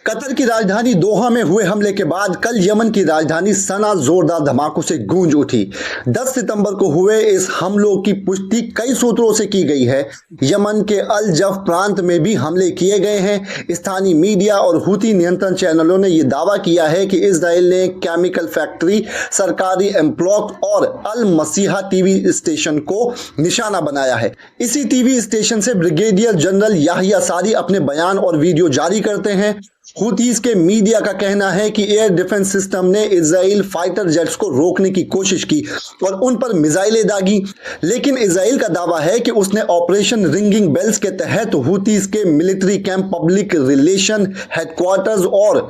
Qatar की राजधानी दोहा में हुए हमले के बाद कल यमन की राजधानी सना जोरदार धमाकों से गूंज उठी। 10 सितंबर को हुए इस हमलों की पुष्टि कई सूत्रों से की गई है। यमन के अल जफ प्रांत में भी हमले किए गए हैं। स्थानीय मीडिया और हुती नियंत्रण चैनलों ने यह दावा किया है कि इजराइल ने केमिकल फैक्ट्री, सरकारी एम्प्लॉक और अल मसीहा टीवी स्टेशन को निशाना बनाया है। इसी टीवी स्टेशन से ब्रिगेडियर जनरल याहिया सारी अपने बयान और वीडियो जारी करते हैं। हुतीस के मीडिया का कहना है कि एयर डिफेंस सिस्टम ने इजराइल फाइटर जेट्स को रोकने की कोशिश की और उन पर मिसाइलें दागी, लेकिन इजराइल का दावा है कि उसने ऑपरेशन रिंगिंग बेल्स के तहत हुतीस के military camp, public relation headquarters और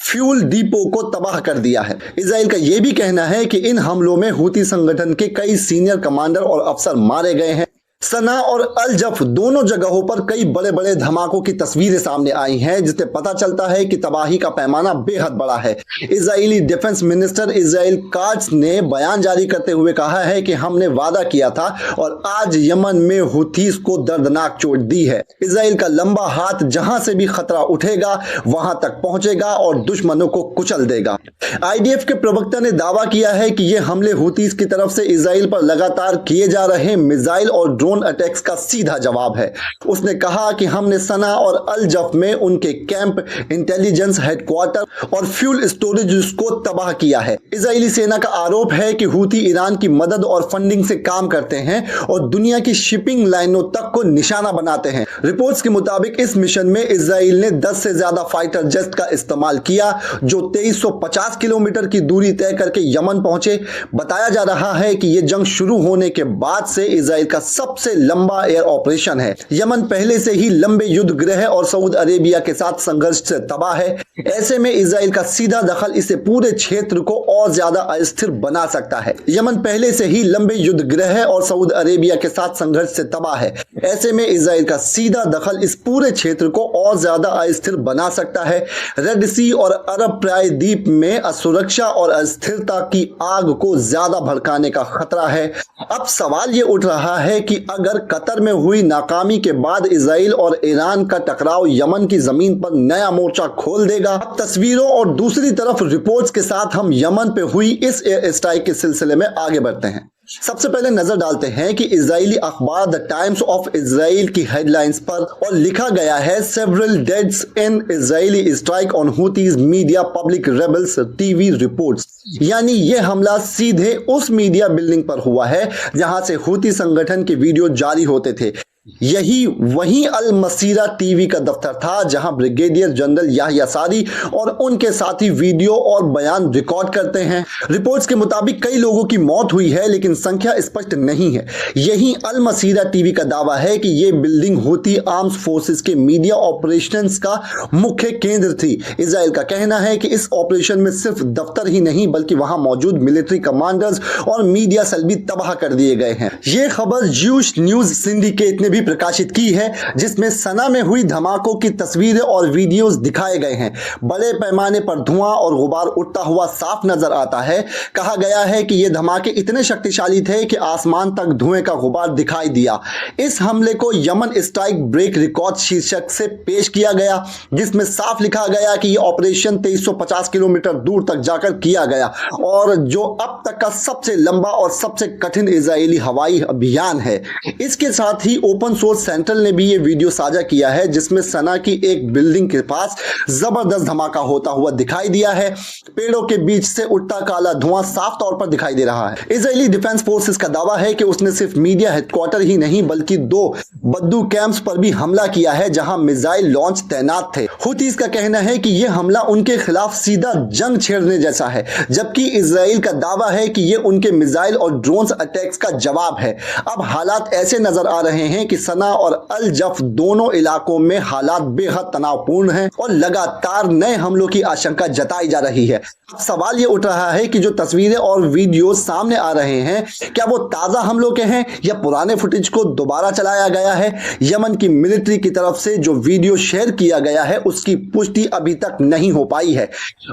फ्यूल डिपो को तबाह कर दिया है। इजराइल का यह भी कहना है कि इन हमलों में हुती संगठन के कई सीनियर कमांडर और अफसर मारे गए हैं। सना और अल जफ दोनों जगहों पर कई बड़े बड़े धमाकों की तस्वीरें सामने आई हैं, जिससे पता चलता है कि तबाही का पैमाना बेहद बड़ा है। Israeli defence minister Israel cuts ने बयान जारी करते हुए कहा है कि हमने वादा किया था और आज यमन में हुतीस को दर्दनाक चोट दी है। इजराइल का लंबा हाथ जहां से भी खतरा उठेगा वहां तक पहुंचेगा और दुश्मनों को कुचल देगा। आईडीएफ के प्रवक्ता ने दावा किया है कि ये हमले हुतीस की तरफ से इजराइल पर लगातार किए जा रहे मिसाइल और ड्रोन अटैक्स का सीधा जवाब है। उसने कहा कि हमने सना और अल जफ में उनके कैंप, इंटेलिजेंस हेडक्वार्टर और फ्यूल स्टोरेज को तबाह किया है। इजरायली सेना का आरोप है कि हुती ईरान की मदद और फंडिंग से काम करते हैं और दुनिया की शिपिंग लाइनों तक को निशाना बनाते हैं। रिपोर्ट्स के मुताबिक इस मिशन में इजराइल ने 10 से ज्यादा फाइटर जेट का इस्तेमाल किया, जो 2350 किलोमीटर की दूरी तय करके यमन पहुंचे। बताया जा रहा है कि यह जंग शुरू होने के बाद से इजराइल का सबसे लंबा एयर ऑपरेशन है। यमन पहले से ही लंबे युद्ध गृह और सऊदी अरेबिया के साथ संघर्ष से तबाह है। ऐसे में इजराइल का सीधा दखल इसे पूरे क्षेत्र को और ज्यादा अस्थिर बना सकता है। यमन पहले से ही लंबे युद्ध गृह और सऊदी अरेबिया के साथ संघर्ष से तबाह है। ऐसे में इजराइल का सीधा दखल इस पूरे क्षेत्र को और ज्यादा अस्थिर बना सकता है। रेड सी और अरब प्रायद्वीप में असुरक्षा और अस्थिरता की आग को ज्यादा भड़काने का खतरा है। अब सवाल ये उठ रहा है कि अगर कतर में हुई नाकामी के बाद इजराइल और ईरान का टकराव यमन की जमीन पर नया मोर्चा खोल देगा। अब तस्वीरों और दूसरी तरफ रिपोर्ट्स के साथ हम यमन पे हुई इस एयर स्ट्राइक के सिलसिले में आगे बढ़ते हैं। सबसे पहले नजर डालते हैं कि इजरायली अखबार द टाइम्स ऑफ इजराइल की हेडलाइंस पर और लिखा गया है, several deads in Israeli strike on Houthis media public rebels TV reports. यानी यह हमला सीधे उस मीडिया बिल्डिंग पर हुआ है जहां से हुती संगठन के वीडियो जारी होते थे। यही वही अल मसीरा टीवी का दफ्तर था जहां ब्रिगेडियर जनरल याहिया सारी और उनके साथी वीडियो और बयान रिकॉर्ड करते हैं। रिपोर्ट्स के मुताबिक कई लोगों की मौत हुई है, लेकिन संख्या स्पष्ट नहीं है। यही अल मसीरा टीवी का दावा है कि यह बिल्डिंग हुती आर्म्स फोर्सेस के मीडिया ऑपरेशंस का मुख्य केंद्र थी। इजराइल का कहना है कि इस ऑपरेशन में सिर्फ दफ्तर ही नहीं बल्कि वहां मौजूद मिलिट्री कमांडर्स और मीडिया सेल भी तबाह कर दिए गए हैं। यह खबर ज्यूश न्यूज सिंडिकेट ने भी प्रकाशित की है, जिसमें सना में हुई धमाकों की तस्वीरें और वीडियोस दिखाए गए हैं। बड़े पैमाने पर धुआं और गुबार उठता हुआ साफ नजर आता है। कहा गया है कि ये धमाके इतने शक्तिशाली थे कि आसमान तक धुएं का गुबार दिखाई दिया। इस हमले को यमन स्ट्राइक ब्रेक रिकॉर्ड शीर्षक से पेश किया गया, जिसमें साफ लिखा गया कि यह ऑपरेशन 2350 किलोमीटर दूर तक जाकर किया गया और जो अब तक का सबसे लंबा और सबसे कठिन इजरायली हवाई अभियान है। इसके साथ ही ओपन सोर्स सेंट्रल ने भी ये वीडियो साझा किया है, जिसमें सना की एक बिल्डिंग के पास जबरदस्त धमाका होता हुआ दिखाई दिया है। पेड़ों के बीच से उठता काला धुआं साफ तौर पर दिखाई दे रहा है। इजरायली डिफेंस फोर्सेस का दावा है कि उसने सिर्फ मीडिया हेडक्वार्टर ही नहीं बल्कि 2 बद्दू कैंप्स पर भी हमला किया है, जहां मिसाइल लॉन्च तैनात थे। हुतीस का कहना है कि यह हमला उनके खिलाफ सीधा जंग छेड़ने जैसा है, जबकि इजराइल का दावा है कि यह उनके मिसाइल और ड्रोन अटैक्स का जवाब है। अब हालात ऐसे नजर आ रहे हैं कि सना और अल जफ दोनों इलाकों में हालात बेहद तनावपूर्ण हैं और लगातार नए हमलों की आशंका जताई जा रही है। सवाल ये उठ रहा है कि जो तस्वीरें और वीडियो सामने आ रहे हैं, क्या वो ताजा हमलों के हैं या पुराने फुटेज को दोबारा चलाया गया है। यमन की मिलिट्री की तरफ से जो वीडियो शेयर किया गया है उसकी पुष्टि अभी तक नहीं हो पाई है।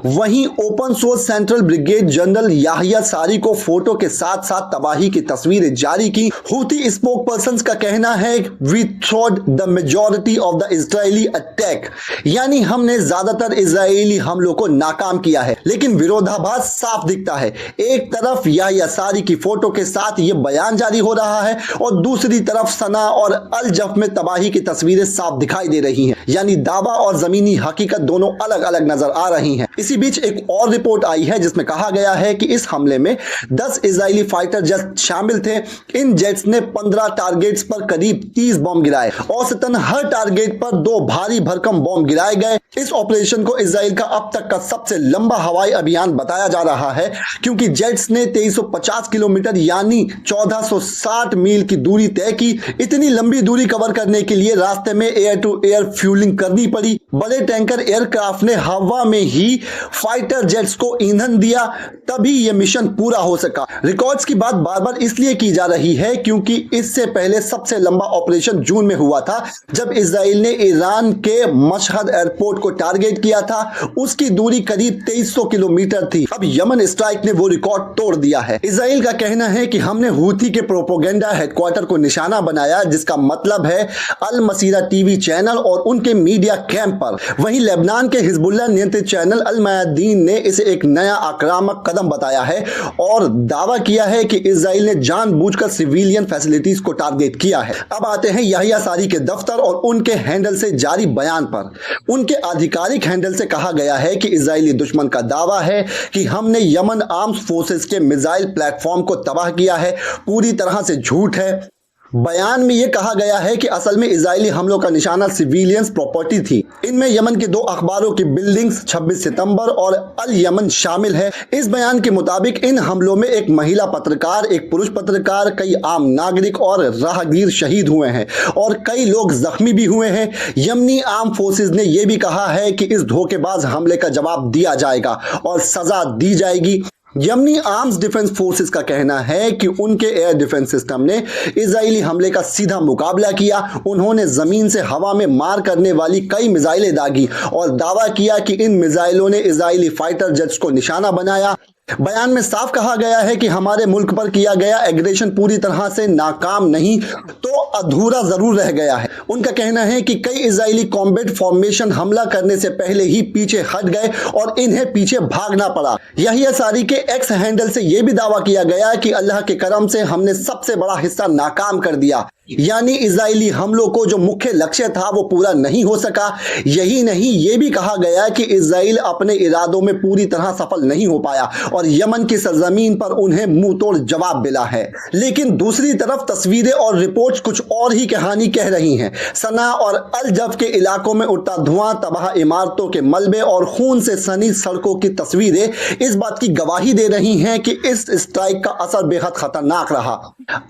वहीं open source central brigade general Yahya सारी को फोटो के साथ साथ तबाही की तस्वीरें जारी की। हुती स्पोक पर्सन का कहना है है we thwarted the majority of the Israeli attack, यानी हमने ज्यादातर इजरायली हमलों को नाकाम किया है। लेकिन विरोधाभास साफ दिखता है, एक तरफ याह्या सारी की फोटो के साथ यह बयान जारी हो रहा है और दूसरी तरफ सना और अल जफ में तबाही की तस्वीरें साफ दिखाई दे रही हैं, यानी दावा और जमीनी हकीकत दोनों अलग अलग नजर आ रही हैं। इसी बीच एक और रिपोर्ट आई है जिसमें कहा गया है कि इस हमले में 10 इजरायली फाइटर जेट शामिल थे। इन जेट्स ने 15 टारगेट्स पर करीब 30 बॉम्ब गिराए। औसतन हर टारगेट पर 2 भारी भरकम बॉम्ब गिराए गए। इस ऑपरेशन को इजराइल का अब तक का सबसे लंबा हवाई अभियान बताया जा रहा है, क्योंकि जेट्स ने 2350 किलोमीटर यानी 1460 मील की दूरी तय की। इतनी लंबी दूरी कवर करने के लिए रास्ते में एयर टू एयर फ्यूलिंग करनी पड़ी। बड़े टैंकर एयरक्राफ्ट ने हवा में ही फाइटर जेट्स को ईंधन दिया, तभी यह मिशन पूरा हो सका। रिकॉर्ड्स की बात बार बार इसलिए की जा रही है क्योंकि इससे पहले सबसे लंबा ऑपरेशन जून में हुआ था, जब इजराइल ने ईरान के मशहद एयरपोर्ट को टारगेट किया था। उसकी दूरी करीब 2300 किलोमीटर थी। अब यमन स्ट्राइक ने वो रिकॉर्ड तोड़ दिया है। इजराइल का कहना है कि हमने हूथी के प्रोपोगेंडा हेडक्वार्टर को निशाना बनाया, जिसका मतलब है अल मसीरा टीवी चैनल और उनके मीडिया कैंप पर। वहीं लेबनान के हिजबुल्लाह नियंत्रित चैनल अल मयादीन ने इसे एक नया आक्रामक कदम बताया है और दावा किया है कि इजराइल ने जानबूझकर सिविलियन फैसिलिटीज को टारगेट किया है। अब आते हैं याह्या सारी के दफ्तर और उनके हैंडल से जारी बयान पर। उनके आधिकारिक हैंडल से कहा गया है कि इजरायली दुश्मन का दावा है कि हमने यमन आर्म्स फोर्सेस के मिसाइल प्लेटफॉर्म को तबाह किया है, पूरी तरह से झूठ है। बयान में यह कहा गया है कि असल में इजरायली हमलों का निशाना सिविलियंस प्रॉपर्टी थी। इनमें यमन के 2 अखबारों की बिल्डिंग्स 26 सितंबर और अल यमन शामिल है। इस बयान के मुताबिक इन हमलों में एक महिला पत्रकार, एक पुरुष पत्रकार, कई आम नागरिक और राहगीर शहीद हुए हैं और कई लोग जख्मी भी हुए हैं। यमनी आर्म फोर्सेस ने यह भी कहा है कि इस धोखेबाज हमले का जवाब दिया जाएगा और सजा दी जाएगी। यमनी आर्म्स डिफेंस फोर्सेस का कहना है कि उनके एयर डिफेंस सिस्टम ने इजरायली हमले का सीधा मुकाबला किया। उन्होंने जमीन से हवा में मार करने वाली कई मिसाइलें दागी और दावा किया कि इन मिसाइलों ने इजरायली फाइटर जेट्स को निशाना बनाया। बयान में साफ कहा गया है कि हमारे मुल्क पर किया गया एग्रेशन पूरी तरह से नाकाम नहीं तो अधूरा जरूर रह गया है। उनका कहना है कि कई इजरायली कॉम्बैट फॉर्मेशन हमला करने से पहले ही पीछे हट गए और इन्हें पीछे भागना पड़ा। याह्या सारी के एक्स हैंडल से यह भी दावा किया गया कि अल्लाह के करम से हमने सबसे बड़ा हिस्सा नाकाम कर दिया, यानी इजरायली हमलों को जो मुख्य लक्ष्य था वो पूरा नहीं हो सका। यही नहीं, ये भी कहा गया कि इजराइल अपने इरादों में पूरी तरह सफल नहीं हो पाया और यमन की सरजमीन पर उन्हें मुंह तोड़ जवाब मिला है। लेकिन दूसरी तरफ तस्वीरें और रिपोर्ट्स कुछ और ही कहानी कह रही हैं। सना और अल जफ के इलाकों में उठता धुआं, तबाह इमारतों के मलबे और खून से सनी सड़कों की तस्वीरें इस बात की गवाही दे रही हैं कि इस स्ट्राइक का असर बेहद खतरनाक रहा।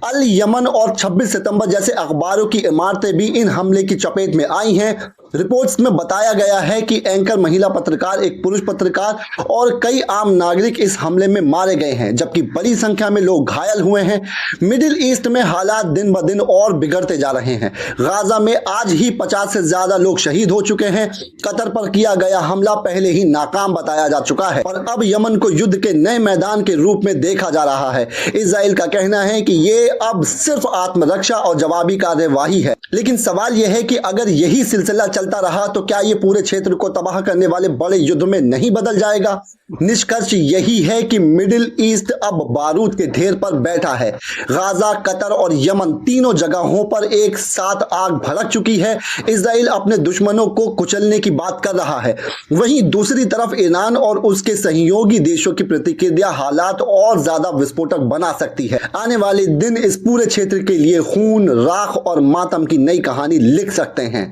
अल यमन और 26 सितंबर जैसे अखबारों की इमारतें भी इन हमले की चपेट में आई हैं। रिपोर्ट्स में बताया गया है कि एंकर महिला पत्रकार, एक पुरुष पत्रकार और कई आम नागरिक इस हमले में मारे गए हैं, जबकि बड़ी संख्या में लोग घायल हुए हैं। मिडिल ईस्ट में हालात दिन ब दिन और बिगड़ते जा रहे हैं। गाजा में आज ही 50 से ज्यादा लोग शहीद हो चुके हैं। कतर पर किया गया हमला पहले ही नाकाम बताया जा चुका है और अब यमन को युद्ध के नए मैदान के रूप में देखा जा रहा है। इजराइल का कहना है कि ये अब सिर्फ आत्मरक्षा और जवाबी कार्यवाही है। लेकिन सवाल यह है कि अगर यही सिलसिला चलता रहा तो क्या ये पूरे क्षेत्र को तबाह करने वाले बड़े युद्ध में नहीं बदल जाएगा? निष्कर्ष यही है कि मिडिल ईस्ट अब बारूद के ढेर पर बैठा है। गाजा, कतर और यमन तीनों जगहों पर एक साथ आग भड़क चुकी है। इजराइल अपने दुश्मनों को कुचलने की बात कर रहा है, वहीं दूसरी तरफ ईरान और उसके सहयोगी देशों की प्रतिक्रिया हालात और ज्यादा विस्फोटक बना सकती है। आने वाले दिन इस पूरे क्षेत्र के लिए खून, राख और मातम की नई कहानी लिख सकते हैं।